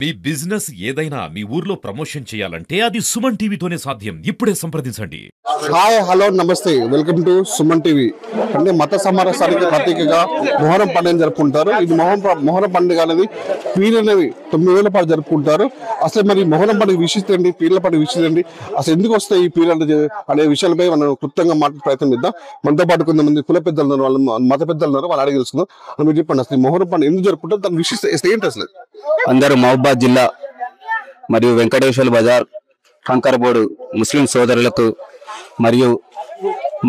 మీ business ఏదైనా మీ ఊర్లో promotion చేయాలంటే అది సుమన్ టీవీతోనే సాధ్యం. ఇప్పుడే సంప్రదించండి. హాయ్ హలో నమస్తే, వెల్కమ్ టు సుమన్ టీవీ. అంటే మత సమరసానికి ప్రతీకగా మొహరం పండుగ జరుపుకుంటారు. ఇది మొహరం పండుగ అనేది పీర్లనేవి 9 రోజుల పాటు జరుపుకుంటారు. అసలు మరి మొహరం పండుగ విశిష్టత ఏంటి, పీర్ల పండుగ విశిష్టత ఏంటి, అసలు ఎందుకు వస్తాయి ఈ పీర్లు అనే విషయాలపై మనం క్లుప్తంగా మాట్లాడే ప్రయత్నం చేద్దాం. మనతో పాటు కొంతమంది కుల పెద్దలు ఉన్నారు, వాళ్ళు మత పెద్దలు ఉన్నారు, వాళ్ళు అడిగి తెలుసుకుందాం. మీరు చెప్పండి, అసలు ఈ మొహరం పండుగ ఎందుకు జరుపుకుంటారు, దాని విశిష్టత ఏంటి అసలు? అందరూ మహబూబాద్ జిల్లా మరియు వెంకటేశ్వర బజార్ కంకరబోడు ముస్లిం సోదరులకు మరియు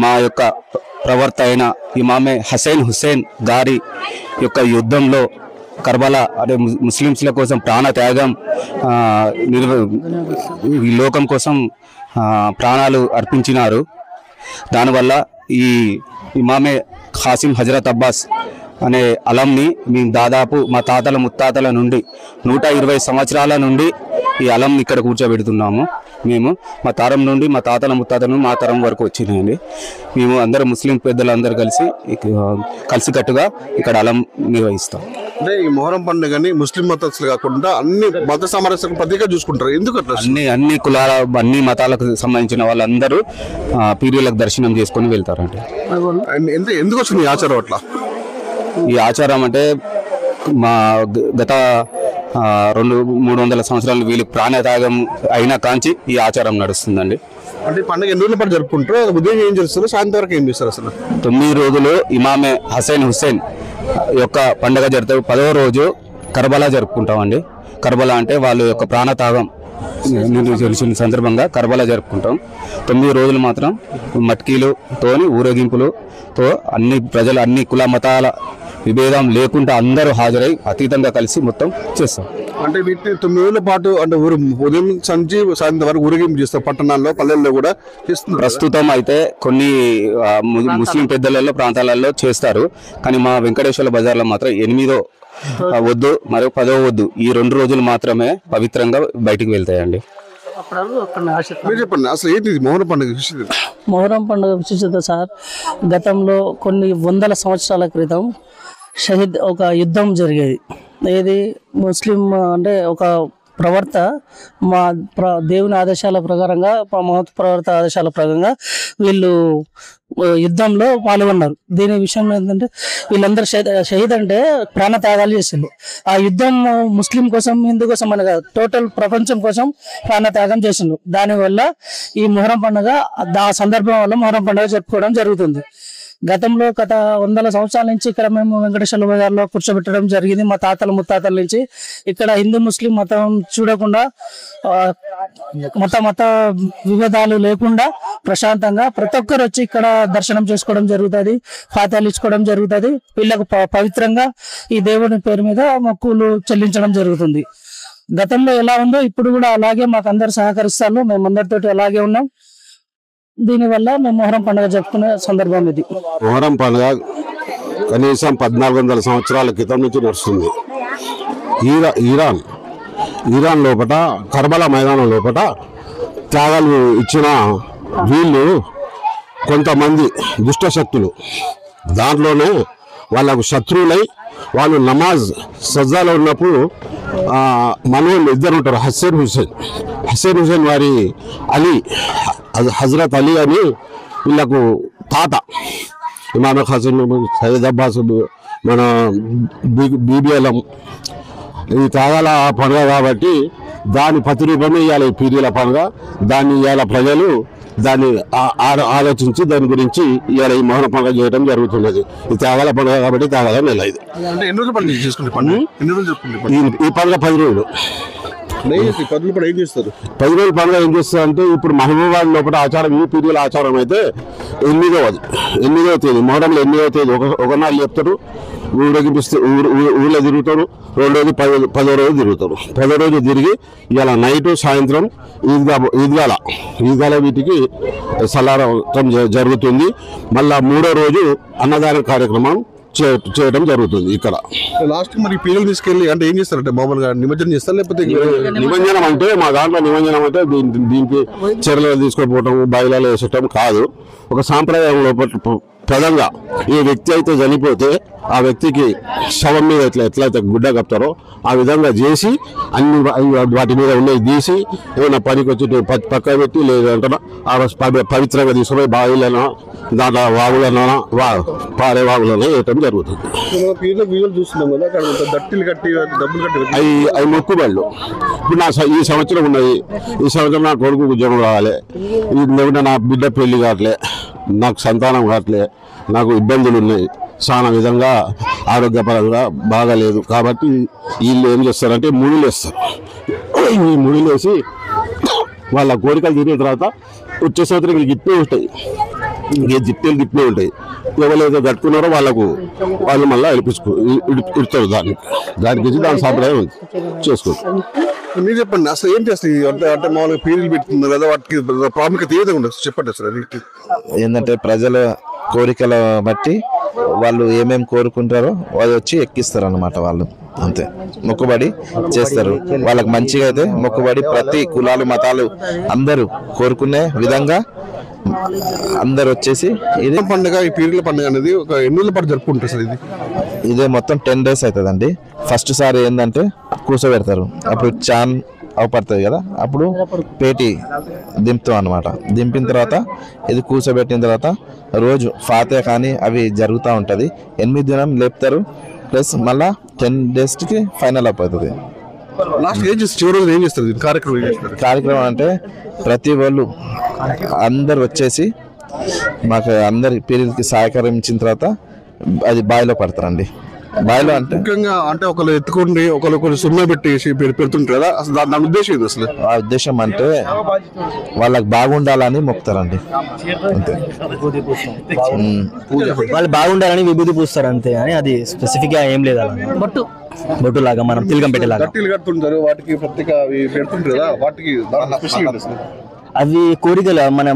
మా యొక్క ప్రవర్త అయిన ఇమామే హసైన్ హుస్సేన్ గారి యొక్క యుద్ధంలో కర్బలా అదే ముస్లింస్ల కోసం ప్రాణ త్యాగం ఈ లోకం కోసం ప్రాణాలు అర్పించినారు. దానివల్ల ఈ ఇమామే ఖాసిం హజరత్ అబ్బాస్ అనే అలంని మేము దాదాపు మా తాతల ముత్తాతల నుండి 120 సంవత్సరాల నుండి ఈ అలంని ఇక్కడ కూర్చోబెడుతున్నాము. మేము మా తరం నుండి మా తాతల ముత్తాతల నుండి మా తరం వరకు వచ్చినాయండి. మేము అందరూ ముస్లిం పెద్దలందరూ కలిసికట్టుగా ఇక్కడ అలం నిర్వహిస్తాం. అంటే ఈ మొహరం పండుగని ముస్లిం మతస్థులు కాకుండా అన్ని మత సామరస్యాలకు ప్రతీక చూసుకుంటారు. ఎందుకు అట్లా? అన్ని కులాల అన్ని మతాలకు సంబంధించిన వాళ్ళందరూ పీరియలకు దర్శనం చేసుకొని వెళ్తారండి. ఎందుకు వచ్చింది ఈ ఆచారం అట్లా? ఈ ఆచారం అంటే మా గత 200-300 సంవత్సరాలు వీళ్ళు ప్రాణత్యాగం అయినా కాంచి ఈ ఆచారం నడుస్తుందండి. అంటే పండుగ ఎన్ని రోజుల పాటు జరుపుకుంటారు? ఉదయం ఏం చేస్తారు, సాయంత్రం వరకు ఏం చేస్తారు? అసలు 9 రోజులు ఇమామే హసైన్ హుస్సేన్ యొక్క పండుగ జరుగుతారు. 10వ రోజు కర్బలా జరుపుకుంటామండి. కర్బలా అంటే వాళ్ళ యొక్క ప్రాణత్యాగం తెలిసిన సందర్భంగా కర్బలా జరుపుకుంటాం. 9 రోజులు మాత్రం మట్కీలుతోని ఊరేగింపులతో అన్ని ప్రజలు అన్ని కుల మతాల విభేదం లేకుండా అందరూ హాజరై అతీతంగా కలిసి మొత్తం చేస్తాం. అంటే వీటిని 9 రోజుల పాటు అంటే ఉదయం సంచి సాయంత్రం వరకు ఊరేగింపు చేస్తారు. పట్టణాల్లో పల్లెల్లో కూడా చేస్తున్నారు. ప్రస్తుతం అయితే కొన్ని ముస్లిం పెద్దలలో ప్రాంతాలలో చేస్తారు, కానీ మా వెంకటేశ్వర బజార్లో మాత్రం 8వ వద్దు మరియు 10వ వద్దు ఈ 2 రోజులు మాత్రమే పవిత్రంగా బయటికి వెళ్తాయండి. మీరు చెప్పండి, అసలు ఏంటి మొహరం పండుగ విశిష్టత? మొహరం పండుగ విశిష్టత సార్, గతంలో కొన్ని 100 సంవత్సరాల క్రితం ఒక యుద్ధం జరిగేది. ఏది ముస్లిం అంటే ఒక ప్రవర్త మా దేవుని ఆదేశాల ప్రకారంగా, మా మహత్ ప్రవర్త ఆదేశాల ప్రకారంగా వీళ్ళు యుద్ధంలో పాల్గొన్నారు. దీని విషయం ఏంటంటే వీళ్ళందరూ షహీద్ అంటే ప్రాణ త్యాగాలు చేసిండ్రు. ఆ యుద్ధం ముస్లిం కోసం, హిందూ కోసం అని కాదు, టోటల్ ప్రపంచం కోసం ప్రాణ త్యాగం చేసిండ్రు. దానివల్ల ఈ మొహరం పండుగ ఆ సందర్భం వల్ల మొహరం పండుగ జరుపుకోవడం జరుగుతుంది. గతంలో గత 100 సంవత్సరాల నుంచి ఇక్కడ మేము వెంకటేశ్వర బజార్లో కూర్చోబెట్టడం జరిగింది. మా తాతల ముత్తాతల నుంచి ఇక్కడ హిందూ ముస్లిం మతం చూడకుండా మత విభేదాలు లేకుండా ప్రశాంతంగా ప్రతి ఒక్కరు వచ్చి ఇక్కడ దర్శనం చేసుకోవడం జరుగుతుంది, ఫాతిహాలు ఇచ్చుకోవడం జరుగుతుంది. వీళ్ళకు పవిత్రంగా ఈ దేవుని పేరు మీద మొక్కులు చెల్లించడం జరుగుతుంది. గతంలో ఎలా ఉందో ఇప్పుడు కూడా అలాగే మాకు అందరు సహకరిస్తారు. మేము అందరితోటి అలాగే ఉన్నాం. దీనివల్ల మేము మొహరం పండుగ జరుపుకునే సందర్భం ఇది. మొహరం పండుగ కనీసం 1400 సంవత్సరాల క్రితం నుంచి నడుస్తుంది. ఇరాన్ లోపల కర్బలా మైదానం లోపల త్యాగాలు ఇచ్చిన వీళ్ళు కొంతమంది దుష్టశక్తులు దాంట్లోనే వాళ్ళకు శత్రువులై వాళ్ళు నమాజ్ సజ్జాలో ఉన్నప్పుడు మనోళ్ళు ఇద్దరు ఉంటారు, హసైన్ హుస్సేన్ వారి అలీ హజరత్ అలీ అని వీళ్ళకు తాత ఇమామే ఖాసిం సయ్యద్ అబ్బాస్ మన బీబీఎలం ఈ త్యాగాల పండుగ కాబట్టి దాని ప్రతిరూపమే ఇవాళ ఈ పీరీల పండుగ. దాన్ని ఇవాళ ప్రజలు దాన్ని ఆలోచించి దాని గురించి ఇవాళ ఈ మొహరం పండుగ చేయడం జరుగుతున్నది. ఈ త్యాగాల పండుగ కాబట్టి త్యాగాల నెల ఇది. ఈ పండుగ 10 రోజులు. 10 రోజుల పండుగ ఏం చేస్తారు అంటే ఇప్పుడు మహబూబాద్ లోపల ఆచారం ఈ పీరియల్ ఆచారం అయితే 8వ తేదీ మొహరంలో 8వ తేదీ ఒకనాడు చెప్తారు, ఊరేగిపిస్తే ఊళ్ళో తిరుగుతారు. 2వ 10వ రోజు తిరుగుతారు. 10వ రోజు తిరిగి ఇలా నైట్ సాయంత్రం ఈద్గాల వీటికి సలారం జరుగుతుంది. మళ్ళా 3వ రోజు అన్నదాన కార్యక్రమం చేయడం జరుగుతుంది. ఇక్కడ లాస్ట్ మరి పిల్లలు తీసుకెళ్ళి అంటే ఏం చేస్తారంటే మామూలుగా నిమజ్జనం చేస్తారు, లేకపోతే నిమజ్జనం అంటే మా దాంట్లో నిమజ్జనం అంటే దీనికి చెరలు తీసుకొని పోవటం, బయలాలు వేసటం కాదు. ఒక సాంప్రదాయం ప్రదంగా ఈ వ్యక్తి అయితే చనిపోతే ఆ వ్యక్తికి శవం మీద ఎట్లయితే గుడ్డ కప్తారో ఆ విధంగా చేసి అన్ని వాటి మీద ఉన్నవి తీసి ఏమైనా పనికి వచ్చి పక్క పెట్టి లేదంటే ఆ రోజు పవిత్రంగా తీసుకుపోయి బావిలోనో దాంట్లో వాగులనో పారే వాగులనో వేయటం జరుగుతుంది. అవి మొక్కుబళ్ళు. ఇప్పుడు ఈ సంవత్సరం ఉన్నది, ఈ సంవత్సరం నా కొడుకు ఉద్యోగం రావాలి, లేకుంటే నా బిడ్డ పెళ్లి కావట్లే, నాకు సంతానం కావట్లే, నాకు ఇబ్బందులు ఉన్నాయి, చాలా విధంగా ఆరోగ్యపరంగా బాగాలేదు. కాబట్టి వీళ్ళు ఏం చేస్తారంటే ముడులు వేస్తారు. ఈ ముడులు వేసి వాళ్ళ కోరికలు తీరిన తర్వాత వచ్చే సంవత్సరం గిట్టే ఉంటాయి, జిట్టెలు గిట్టే ఉంటాయి. ఎవరైతే కట్టుకున్నారో వాళ్ళు మళ్ళీ ఇడుతారు. దానికి దాని సాంప్రదాయం చేసుకోవచ్చు. మీరు చెప్పండి అసలు ఏంటి అసలు అంటే మామూలుగా పీరియలు పెట్టుకున్నారు కదా, వాటికి ప్రాముఖ్యత ఏ విధంగా ఉండదు చెప్పండి అసలు. ఏంటంటే ప్రజల కోరికల బట్టి వాళ్ళు ఏమేమి కోరుకుంటారో వాళ్ళు వచ్చి ఎక్కిస్తారు అన్నమాట. వాళ్ళు అంతే మొక్కుబడి చేస్తారు. వాళ్ళకి మంచిగా అయితే మొక్కుబడి ప్రతి కులాలు మతాలు అందరూ కోరుకునే విధంగా అందరు వచ్చేసి ఇది పండుగ, ఈ పీరియల పండుగ అనేది ఒక ఎన్నేళ్ళ పాటు జరుపుకుంటారు సార్? ఇదే మొత్తం 10 days అవుతుందండి. ఫస్ట్ సారి ఏంటంటే కూర్చోబెడతారు, అప్పుడు చాన్ అవపడుతుంది కదా, అప్పుడు పేటి దింపుతాం అనమాట. దింపిన తర్వాత ఇది కూర్చోబెట్టిన తర్వాత రోజు ఫాతే కానీ అవి జరుగుతూ ఉంటుంది. 8 దినం లేపుతారు, ప్లస్ మళ్ళా 10 daysకి ఫైనల్ అయిపోతుంది. లాస్ట్ ఏం చేస్తారు? చివరి రోజు ఏం చేస్తారు? కార్యక్రమం అంటే ప్రతి వాళ్ళు అందరు వచ్చేసి మాకు అందరి పీరియడ్కి సహకరించిన తర్వాత అది బావిలో పడతారండి. బావిలో అంటే ముఖ్యంగా అంటే ఒకళ్ళు ఎత్తుకుండి ఒకళ్ళు సున్నా పెట్టేసి పెడుతుంటారు కదా, అసలు దాని ఉద్దేశం ఇది అసలు? ఆ ఉద్దేశం అంటే వాళ్ళకి బాగుండాలని మొక్కుతారండి అంతే. వాళ్ళు బాగుండాలని విభూతి పూస్తారు అంతే, అని అది స్పెసిఫిక్ గా ఏం లేదు. అలా బొట్టు లాగా మనం తిలకం పెట్టేలాగా కడుతుంటారు, వాటికి ప్రత్యేక పెడుతుంటారు కదా, వాటికి స్పెషల్ అసలు అవి కోరికలు మన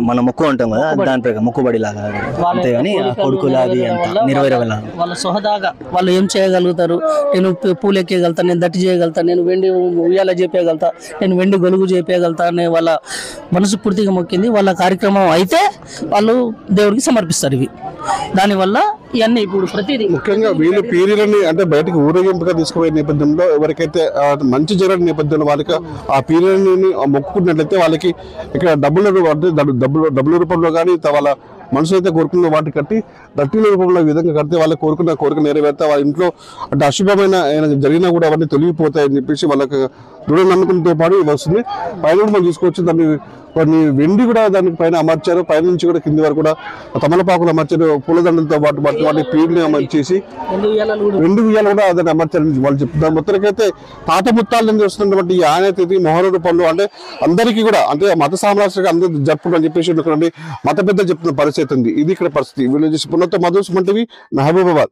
మన మొక్కు ఉంటాం కదా, దాని ప్రకారం మొక్కుబడి లాగా అంతే. కానీ ఆ కొడుకులు అది అంత నెరవేరగల వాళ్ళ సొహదాగా వాళ్ళు ఏం చేయగలుగుతారు. నేను పూలు ఎక్కేయగలుగుతాను, నేను దట్టి చేయగలుగుతాను, నేను వెండి ఉయ్యాల చేపేయగలుగుతా, నేను వెండి గొలుగు చేపేయగలుగుతా అనే వాళ్ళ మనసు పూర్తిగా మొక్కింది. వాళ్ళ కార్యక్రమం అయితే వాళ్ళు దేవుడికి సమర్పిస్తారు. ఇవి దానివల్ల ఇవన్నీ ఇప్పుడు ప్రతిదీ ముఖ్యంగా వీళ్ళు పీరియలని అంటే బయటకు ఊరేగింపుగా తీసుకుపోయే నేపథ్యంలో ఎవరికైతే మంచి జరగని నేపథ్యంలో వాళ్ళకి ఆ పీరియడ్ని మొక్కుకున్నట్లయితే వాళ్ళకి ఇక్కడ డబ్బుల రూపంలో కానీ వాళ్ళ మనుషులు అయితే కోరుకున్న వాటిని కట్టి దట్టిల రూపంలో ఈ విధంగా కడితే వాళ్ళకి కోరిక నెరవేర్తే వాళ్ళ ఇంట్లో అంటే అశుభమైన జరిగినా కూడా అవన్నీ తొలగిపోతాయని చెప్పేసి వాళ్ళకి దృఢ నమ్మకంతో పాటు వస్తుంది. పైన మనం చూసుకోవచ్చు, కొన్ని వెండి కూడా దానికి పైన అమర్చారు, పైన నుంచి కూడా కింది వరకు కూడా తమలపాకులు అమర్చారు, పూలదండలతో పాటు వాటి పీడ్ని అమర్చేసి వెండి ఉయ్యాలు కూడా దాన్ని అమర్చారని వాళ్ళు చెప్తున్నారు. మొత్తానికైతే తాత ముత్తాల నుంచి వస్తున్నటువంటి ఈ ఆనతి మొహర రూపంలో అంటే అందరికీ కూడా అంటే మత సామ్రాజ్యానికి అందరూ జరుపుకుంటారని చెప్పేసి మత పెద్దలు చెప్తున్న పరిస్థితి ఉంది. ఇది ఇక్కడ పరిస్థితి. వీళ్ళు చేసి పునః మధు సుమన్ టీవీ, మహబూబాబాద్.